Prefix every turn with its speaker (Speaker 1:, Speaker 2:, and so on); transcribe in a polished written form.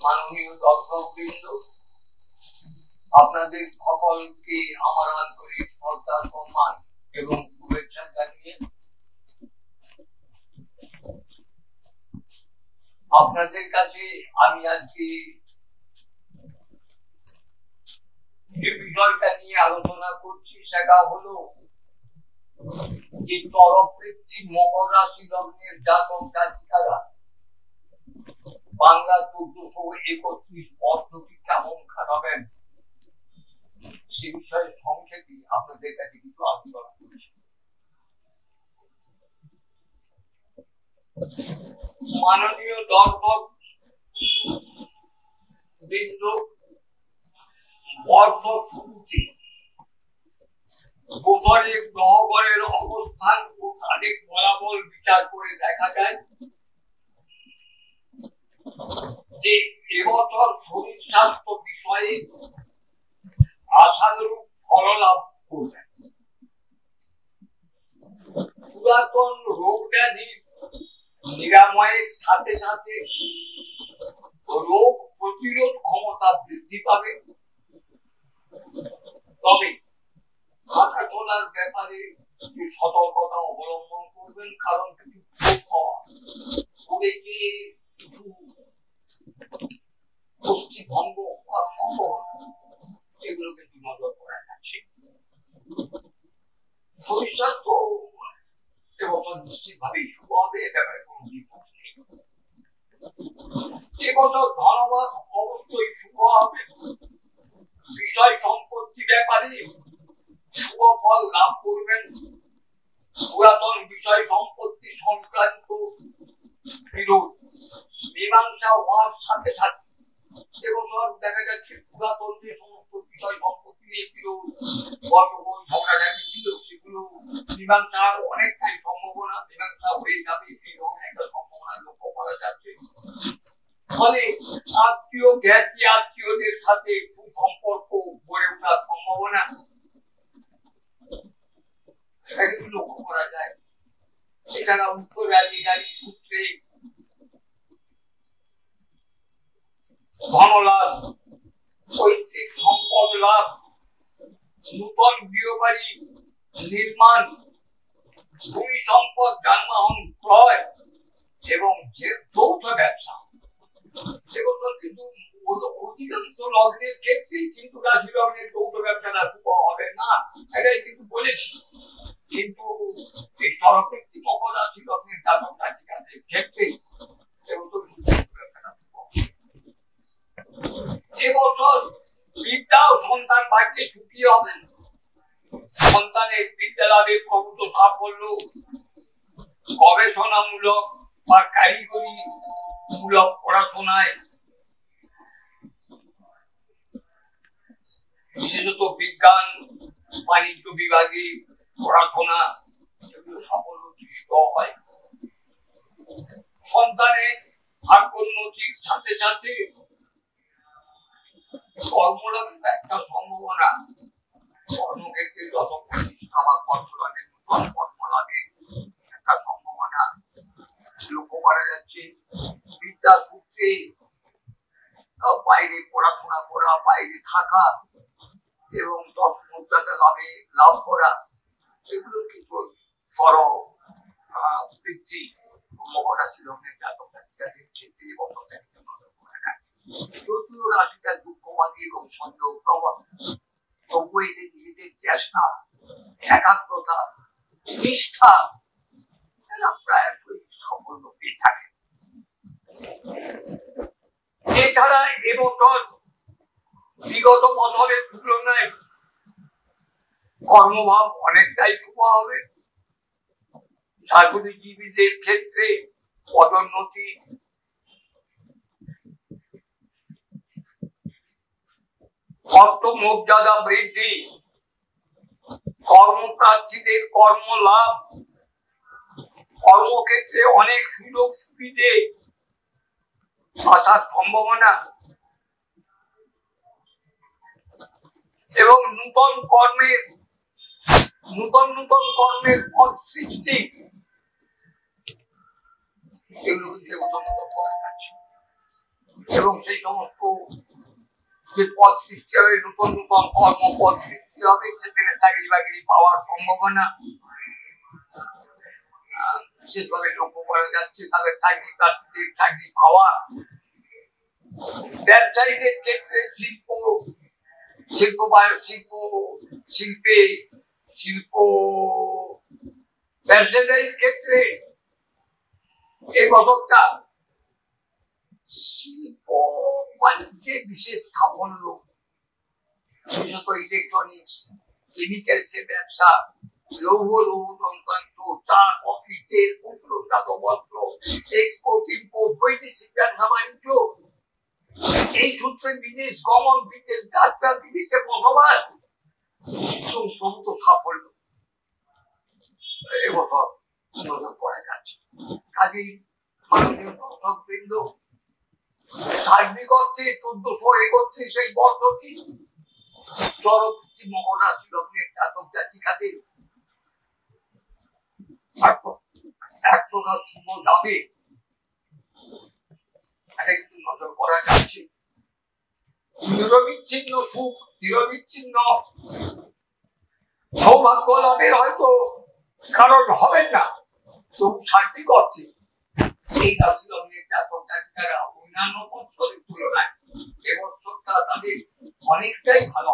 Speaker 1: মাননীয় দর্শকবৃন্দ, আপনাদের সকলকে আমার আন্তরিক শ্রদ্ধা, সম্মান এবং শুভেচ্ছা জানিয়ে আপনাদের কাছে আমি আজকে যে বিষয়টা নিয়ে আলোচনা করছি সেটা হলো যে চরকৃত্তি মকর রাশি লগ্নের জাতক জাতিকারা বাংলা 1431 বর্ষটি কেমন কাটাবেন সে বিষয়ে সংক্ষেপে আপনাদের কাছে কিছু আলোচনা করছি। মাননীয় দর্শক বৃন্দ, বর্ষ শুরুতে গোচরে গ্রহগণের অবস্থান ও তাদের ফলাফল বিচার করে দেখা যায় যে এবছর শরীর স্বাস্থ্য বিষয়ে আশানুরূপ ফললাভ করবেন। পুরাতন রোগ ব্যাধি নিরাময়ের সাথে সাথে রোগ প্রতিরোধ ক্ষমতা বৃদ্ধি পাবে। তবে হাঁটা চলার ব্যাপারে কিছু সতর্কতা অবলম্বন করবেন, কারণ কিছু করে গিয়ে কিছু দৃষ্টিভঙ্গ হওয়ার সম্ভাবনা এগুলো কিন্তু নজর করা যাচ্ছে। শরীর স্বাস্থ্য এবছর নিশ্চিত ভাবেই শুভ হবে, এ ব্যাপারে কোনো দ্বিমত নেই। এবছর ধনবাদ অবশ্যই শুভ হবে। বিষয় সম্পত্তি ব্যাপারে শুভ ফল লাভ করবেন। পুরাতন বিষয় সম্পত্তি সংক্রান্ত বিরোধ মীমাংসা হওয়ার সাথে সাথে এবছর দেখা যাচ্ছে পুরাতন যে সমস্ত বিষয় সম্পত্তি নিয়ে বিরোধ গন্ডগোল ঝগড়াঝাটি ছিল সেগুলো মীমাংসার অনেকটাই সম্ভাবনা, মীমাংসা হয়ে যাবে এরকম একটা সম্ভাবনা লক্ষ্য করা যাচ্ছে। ফলে আত্মীয় জ্ঞাতি আত্মীয়দের সাথে সুসম্পর্ক গড়ে ওঠার সম্ভাবনা লক্ষ্য করা যায়। এছাড়া উত্তরাধিকারী সূত্রে ধনলাভ, পৈতৃক সম্পদ লাভ, নূতন গৃহবাড়ি নির্মাণ, ভূমি সম্পদ যানবাহন ক্রয় এবং যৌথ ব্যবসা। এবছর কিন্তু অধিকাংশ লগ্নের ক্ষেত্রেই কিন্তু রাশি লগ্নের যৌথ ব্যবসাটা শুভ হবে না, এটাই কিন্তু বলেছি। কিন্তু এই চরকৃত্তি মকর রাশি লগ্নের জাতক জাতিকাদের ক্ষেত্রে এবছর ব্যবসাটা শুভ হবে। এবছর বিদ্যা ও সন্তান ভাগ্যে সুখী হবেন। সন্তানের বিদ্যা লাভে প্রভূত সাফল্য, গবেষণামূলক বা কারিগরি মূলক পড়াশোনায় বিশেষত বিজ্ঞান বাণিজ্য বিভাগে পড়াশোনা এগুলো সাফল্য দৃষ্ট হয়। সন্তানের ভাগ্যোন্নতির সাথে সাথে কর্মলাভের একটা সম্ভাবনা, কর্মক্ষেত্রে দশম প্রতিষ্ঠা বা কর্মলাভের নতুন কর্মলাভের একটা সম্ভাবনা লক্ষ্য করা যাচ্ছে। বিদ্যা সূত্রে বাইরে পড়াশোনা করা, বাইরে থাকা এবং দশমুদ্রাতে লাভ করা এগুলো কিন্তু সরব বৃদ্ধি মকর রাশি লগ্নের জাতক জাতিকাদের ক্ষেত্রে এবছর নজর করা যায়। যদিও রাশিটা দুঃখবাদী এবং সন্দেহ প্রবণ, তবুও এদের নিজেদের চেষ্টা, একাগ্রতা, নিষ্ঠা এরা প্রায়শই সাফল্য পেয়ে থাকে। এছাড়া এবছর বিগত বছরের তুলনায় কর্মভাব অনেকটাই শুভ হবে। চাকরিজীবীদের ক্ষেত্রে পদোন্নতি, আত্মমর্যাদা বৃদ্ধি, কর্মপ্রার্থীদের কর্মলাভ, কর্মক্ষেত্রে অনেক সুযোগ সুবিধে আসার সম্ভাবনা এবং নূতন কর্মের পথ সৃষ্টি এগুলো কিন্তু এবং সেই সমস্ত যে পদ সৃষ্টি হবে, নতুন নতুন কর্মপদ সৃষ্টি হবে, সেখানে চাকরি বাকরি পাওয়ার সম্ভাবনা বিশেষভাবে লক্ষ্য করা যাচ্ছে। তাদের চাকরি প্রার্থীদের চাকরি পাওয়া, ব্যবসায়ীদের ক্ষেত্রে শিল্প ব্যবসায়ীদের ক্ষেত্রে এই বছরটা শিল্প বাণিজ্যে বিশেষ সাফল্য, বিশেষত ইলেকট্রনিক্স, কেমিক্যালস এর ব্যবসা, লৌহ যন্ত্রাংশ, চা, কফি, তেল, পশুজাত বস্ত্র, এক্সপোর্ট ইম্পোর্ট, বৈদেশিক ব্যবসা বাণিজ্য, এই সূত্রে বিদেশ গমন, বিদেশ যাত্রা, বিদেশে বসবাস, প্রভূত সাফল্য এবছর নজর করা যাচ্ছে। কাজেই মাননীয় দর্শকবৃন্দ, সার্বিক অর্থে 1431 এই বর্ষটি চরমপন্থী মকর রাশি লগ্নের জাতক জাতিকাদের এক প্রকার শুভ যাবে, এটা কিন্তু নজর করা যাচ্ছে। নিরবিচ্ছিন্ন সুখ, নিরবিচ্ছিন্ন সৌভাগ্য লাভের হয়তো কারণ হবেন না, তবু সার্বিক অর্থে এই রাশি লগ্নের জাতক জাতিকারা অন্যান্য বছরের তুলনায় এবছরটা তাদের অনেকটাই ভালো